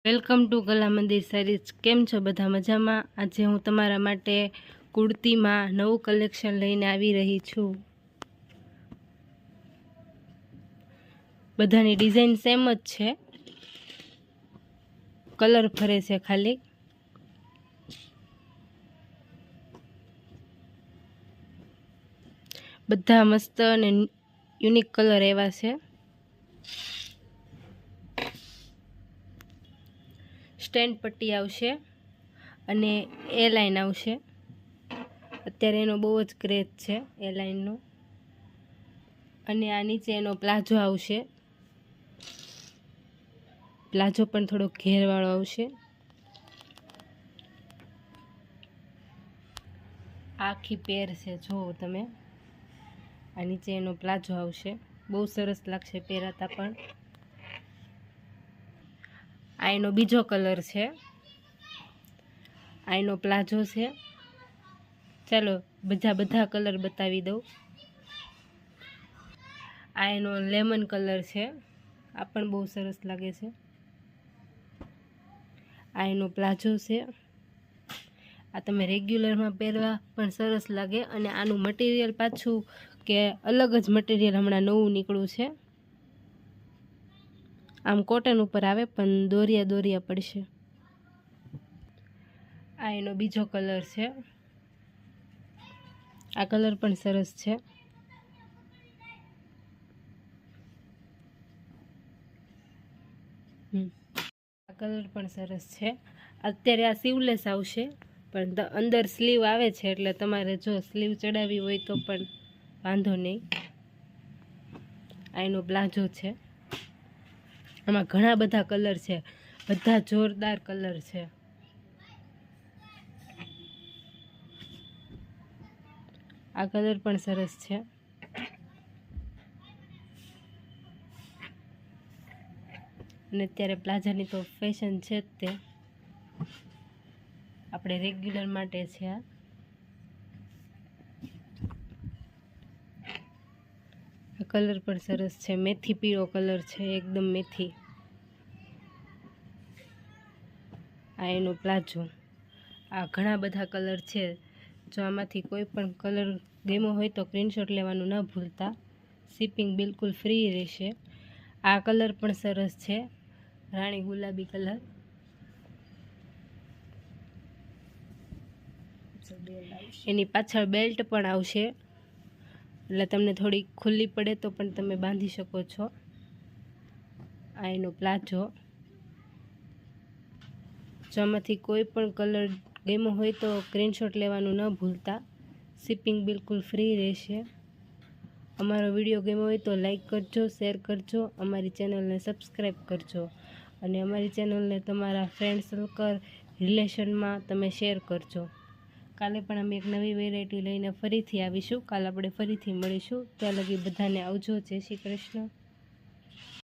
Welcome to કલા મંદિર saris. કેમ છો બધા મજામાં? આજે હું તમારા માટે કુર્તીમાં નવું કલેક્શન લઈને આવી રહી છું। બધાની ડિઝાઇન સેમ જ છે, કલર ફરે છે ખાલી। બધા મસ્ત અને યુનિક કલર એવા છે। સ્ટેન્ડ પટ્ટી આવશે અને એ લાઈન આવશે। અત્યારે એનો બહુ જ ક્રેઝ છે એ લાઈનનો। અને આ નીચે એનો પ્લાઝો આવશે, પ્લાઝો પણ થોડો ઘેરવાળો આવશે। આખી પેર છે, જુઓ તમે। આ નીચે એનો પ્લાઝો આવશે, બહુ સરસ લાગશે પહેરાતા પણ। આ એનો બીજો કલર છે, આ એનો પ્લાઝો છે। ચાલો બધા કલર બતાવી દઉં। આ એનો લેમન કલર છે, આ પણ બહુ સરસ લાગે છે। આ એનો પ્લાઝો છે, આ તમે રેગ્યુલરમાં પહેરવા પણ સરસ લાગે। અને આનું મટીરિયલ પાછું કે અલગ જ મટીરિયલ હમણાં નવું નીકળ્યું છે। આમ કોટન ઉપર આવે પણ દોરિયા પડશે। આ એનો બીજો કલર છે, આ કલર પણ સરસ છે। આ કલર પણ સરસ છે। અત્યારે આ સીવલેસ આવશે, પણ અંદર સ્લીવ આવે છે, એટલે તમારે જો સ્લીવ ચડાવી હોય તો પણ વાંધો નહીં। આ એનો પ્લાઝો છે, આમાં ઘણા બધા કલર છે, બધા જોરદાર કલર છે। આ કલર પણ સરસ છે। અને અત્યારે પ્લાઝાની તો ફેશન છે જ તે, આપણે રેગ્યુલર માટે છે। આ કલર પણ સરસ છે, મેથી પીળો કલર છે, એકદમ મેથી। આ એનો પ્લાઝો। આ ઘણા બધા કલર છે, જો આમાંથી કોઈ પણ કલર ગમ્યો હોય તો સ્ક્રીનશોટ લેવાનું ન ભૂલતા। શિપિંગ બિલકુલ ફ્રી રહેશે। આ કલર પણ સરસ છે, રાણી ગુલાબી કલર। એની પાછળ બેલ્ટ પણ આવશે, એટલે તમને થોડી ખુલ્લી પડે તો પણ તમે બાંધી શકો છો। આ એનો પ્લાઝો। જો આમાંથી કોઈ પણ કલર ગમ્યો હોય તો સ્ક્રીનશોટ લેવાનું ન ભૂલતા। શિપિંગ બિલકુલ ફ્રી રહેશે। અમારો વિડીયો ગમ્યો હોય તો લાઈક કરજો, શેર કરજો, અમારી ચેનલને સબસ્ક્રાઈબ કરજો, અને અમારી ચેનલને તમારા ફ્રેન્ડ સર્કલ રિલેશનમાં તમે શેર કરજો। કાલે પણ અમે એક નવી વેરાયટી લઈને ફરીથી આવીશું। કાલે આપણે ફરીથી મળીશું। ત્યાં લગી બધાને આવજો। જય શ્રી કૃષ્ણ।